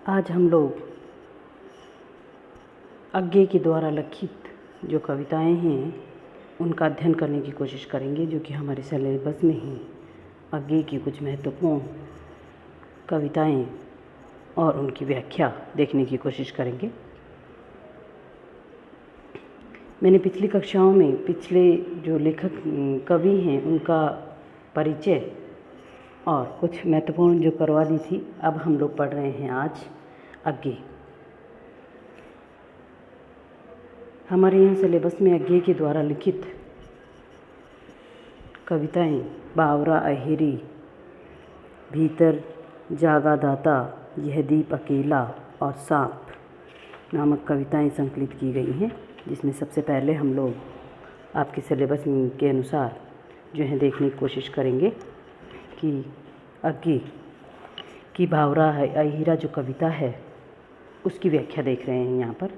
आज हम लोग अज्ञे के द्वारा लिखित जो कविताएं हैं उनका अध्ययन करने की कोशिश करेंगे, जो कि हमारे सिलेबस में ही अज्ञे की कुछ महत्वपूर्ण कविताएं और उनकी व्याख्या देखने की कोशिश करेंगे। मैंने पिछली कक्षाओं में पिछले जो लेखक कवि हैं उनका परिचय और कुछ महत्वपूर्ण जो करवा दी थी। अब हम लोग पढ़ रहे हैं आज अज्ञे। हमारे यहाँ सिलेबस में अज्ञे के द्वारा लिखित कविताएं बावरा अहेरी, भीतर जागा दाता, यह दीप अकेला और सांप नामक कविताएं संकलित की गई हैं, जिसमें सबसे पहले हम लोग आपके सिलेबस के अनुसार जो है देखने की कोशिश करेंगे कि अज्ञे की बावरा अहेरा जो कविता है उसकी व्याख्या देख रहे हैं। यहाँ पर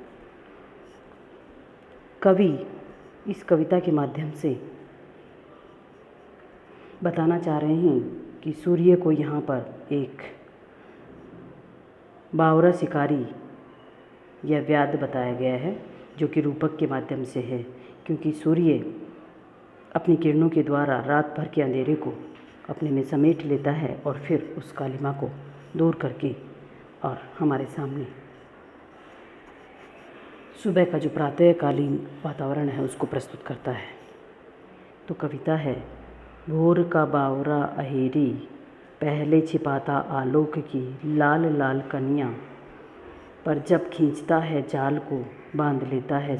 कवि इस कविता के माध्यम से बताना चाह रहे हैं कि सूर्य को यहाँ पर एक बावरा शिकारी या व्याध बताया गया है, जो कि रूपक के माध्यम से है, क्योंकि सूर्य अपनी किरणों के द्वारा रात भर के अंधेरे को अपने में समेट लेता है और फिर उस कालिमा को दूर करके और हमारे सामने सुबह का जो प्रातःकालीन वातावरण है उसको प्रस्तुत करता है। तो कविता है, भोर का बावरा अहेरी, पहले छिपाता आलोक की लाल लाल कनियाँ, पर जब खींचता है जाल को बांध लेता है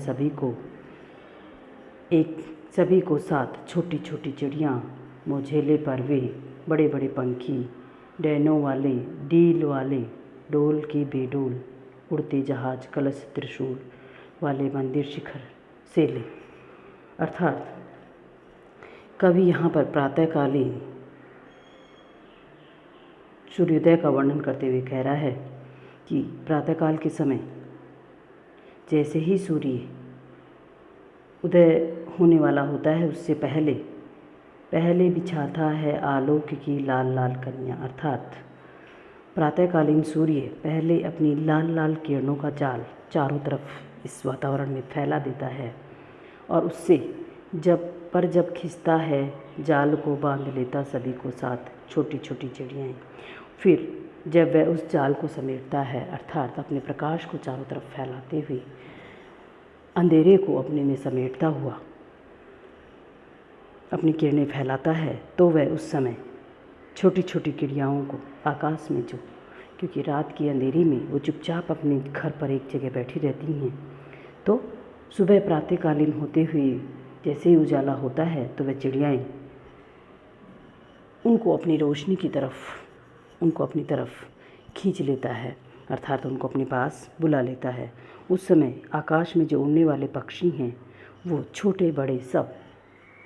सभी को साथ छोटी छोटी चिड़ियाँ, मोझेले परवे, बड़े बड़े पंखी, डैनों वाले, डील वाले, डोल की बेडोल, उड़ते जहाज, कलश त्रिशूल वाले, मंदिर शिखर सेले। अर्थात कवि यहाँ पर प्रातःकालीन सूर्योदय का वर्णन करते हुए कह रहा है कि प्रातःकाल के समय जैसे ही सूर्य उदय होने वाला होता है उससे पहले बिछाता है आलोक की लाल लाल कनियाँ। अर्थात प्रातःकालीन सूर्य पहले अपनी लाल लाल किरणों का जाल चारों तरफ इस वातावरण में फैला देता है और उससे जब खिंचता है जाल को बांध लेता सभी को साथ छोटी छोटी चिड़ियाँ। फिर जब वह उस जाल को समेटता है, अर्थात अपने प्रकाश को चारों तरफ फैलाते हुए अंधेरे को अपने में समेटता हुआ अपनी किरणें फैलाता है, तो वह उस समय छोटी छोटी चिड़ियाओं को आकाश में, जो क्योंकि रात की अंधेरी में वो चुपचाप अपने घर पर एक जगह बैठी रहती हैं, तो सुबह प्रातःकालीन होते हुए जैसे ही उजाला होता है तो वह चिड़ियाएँ उनको अपनी रोशनी की तरफ उनको अपनी तरफ खींच लेता है, अर्थात उनको अपने पास बुला लेता है। उस समय आकाश में जो उड़ने वाले पक्षी हैं वो छोटे बड़े सब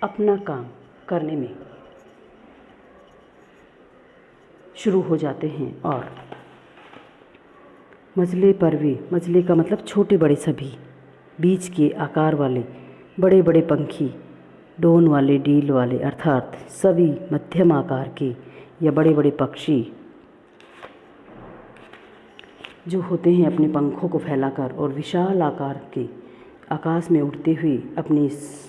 अपना काम करने में शुरू हो जाते हैं और मजले परवे, मजले का मतलब छोटे बड़े सभी, बीच के आकार वाले, बड़े बड़े पंखी, डोन वाले, डील वाले, अर्थात सभी मध्यम आकार के या बड़े बड़े पक्षी जो होते हैं अपने पंखों को फैलाकर और विशाल आकार के आकाश में उड़ते हुए अपनी इस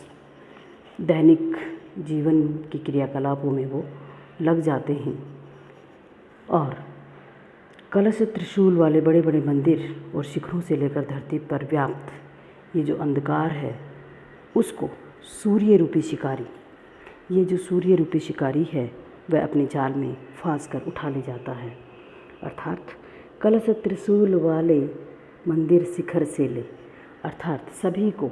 दैनिक जीवन की क्रियाकलापों में वो लग जाते हैं। और कलश त्रिशूल वाले बड़े बड़े मंदिर और शिखरों से लेकर धरती पर व्याप्त ये जो अंधकार है उसको सूर्य रूपी शिकारी, ये जो सूर्य रूपी शिकारी है वह अपने जाल में फांस कर उठा ले जाता है। अर्थात कलश त्रिशूल वाले मंदिर शिखर से ले, अर्थात सभी को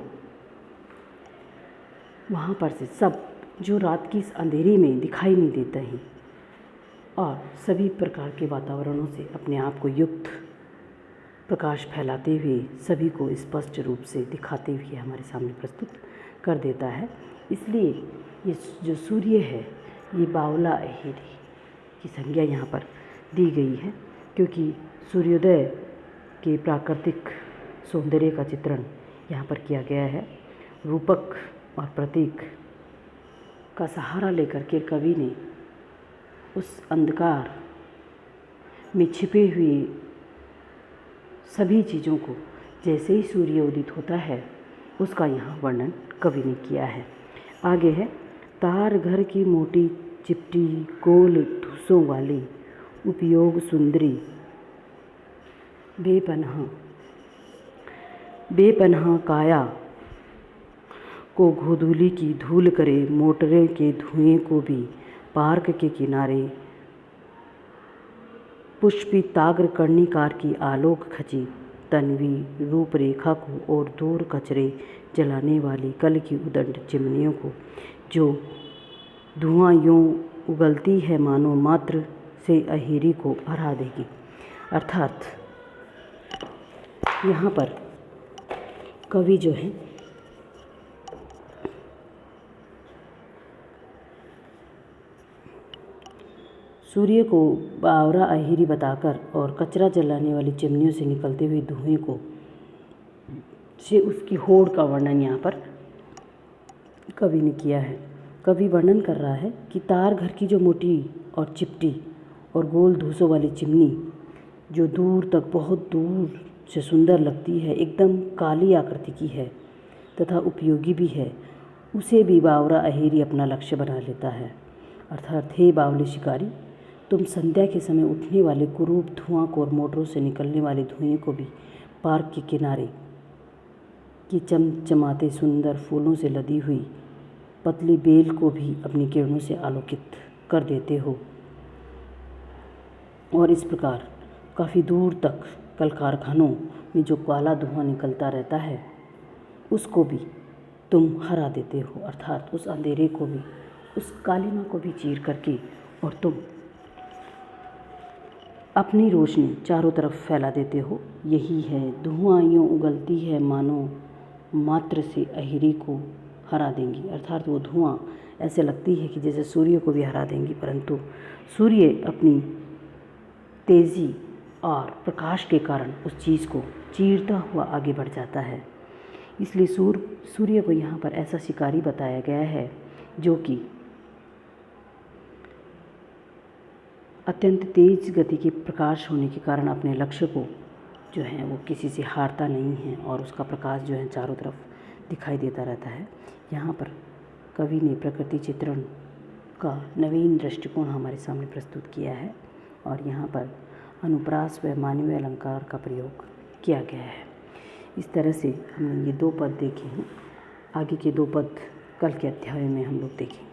वहाँ पर से सब जो रात की इस अंधेरी में दिखाई नहीं देते हैं और सभी प्रकार के वातावरणों से अपने आप को युक्त प्रकाश फैलाते हुए सभी को स्पष्ट रूप से दिखाते हुए हमारे सामने प्रस्तुत कर देता है। इसलिए ये जो सूर्य है ये बावला अहेरी की संज्ञा यहाँ पर दी गई है, क्योंकि सूर्योदय के प्राकृतिक सौंदर्य का चित्रण यहाँ पर किया गया है। रूपक और प्रतीक का सहारा लेकर के कवि ने उस अंधकार में छिपे हुए सभी चीज़ों को जैसे ही सूर्य उदित होता है उसका यहाँ वर्णन कवि ने किया है। आगे है, तार घर की मोटी चिपटी गोल धुसों वाली उपयोग सुंदरी बेपनाह काया को गोधूली की धूल करे, मोटरें के धुएं को भी पार्क के किनारे पुष्पिताग्र कर्णिकार की आलोक खची तन्वी रूपरेखा को और दूर कचरे जलाने वाली कल की उदंड चिमनियों को, जो धुआं यूं उगलती है मानो मात्र से अहिरी को हरा देगी। अर्थात यहाँ पर कवि जो है सूर्य को बावरा अहिरी बताकर और कचरा जलाने वाली चिमनियों से निकलते हुए धुएं को से उसकी होड़ का वर्णन यहाँ पर कवि ने किया है। कवि वर्णन कर रहा है कि तार घर की जो मोटी और चिपटी और गोल धूसों वाली चिमनी, जो दूर तक बहुत दूर से सुंदर लगती है, एकदम काली आकृति की है तथा उपयोगी भी है, उसे भी बावरा अहिरी अपना लक्ष्य बना लेता है। अर्थात हे बावले शिकारी, तुम संध्या के समय उठने वाले कुरूप धुआं को और मोटरों से निकलने वाले धुएं को भी पार्क के किनारे की चमचमाते सुंदर फूलों से लदी हुई पतली बेल को भी अपनी किरणों से आलोकित कर देते हो, और इस प्रकार काफ़ी दूर तक कल कारखानों में जो काला धुआं निकलता रहता है उसको भी तुम हरा देते हो। अर्थात उस अंधेरे को भी, उस कालिमा को भी चीर करके और तुम अपनी रोशनी चारों तरफ फैला देते हो। यही है, धुआं यूं उगलती है मानो मात्र से अहिरी को हरा देंगी। अर्थात वो धुआं ऐसे लगती है कि जैसे सूर्य को भी हरा देंगी, परंतु सूर्य अपनी तेज़ी और प्रकाश के कारण उस चीज़ को चीरता हुआ आगे बढ़ जाता है। इसलिए सूर्य को यहाँ पर ऐसा शिकारी बताया गया है जो कि अत्यंत तेज गति के प्रकाश होने के कारण अपने लक्ष्य को जो है वो किसी से हारता नहीं है, और उसका प्रकाश जो है चारों तरफ दिखाई देता रहता है। यहाँ पर कवि ने प्रकृति चित्रण का नवीन दृष्टिकोण हमारे सामने प्रस्तुत किया है, और यहाँ पर अनुप्रास व मानवीय अलंकार का प्रयोग किया गया है। इस तरह से हमने ये 2 पद देखे हैं। आगे के 2 पद कल के अध्याय में हम लोग देखेंगे।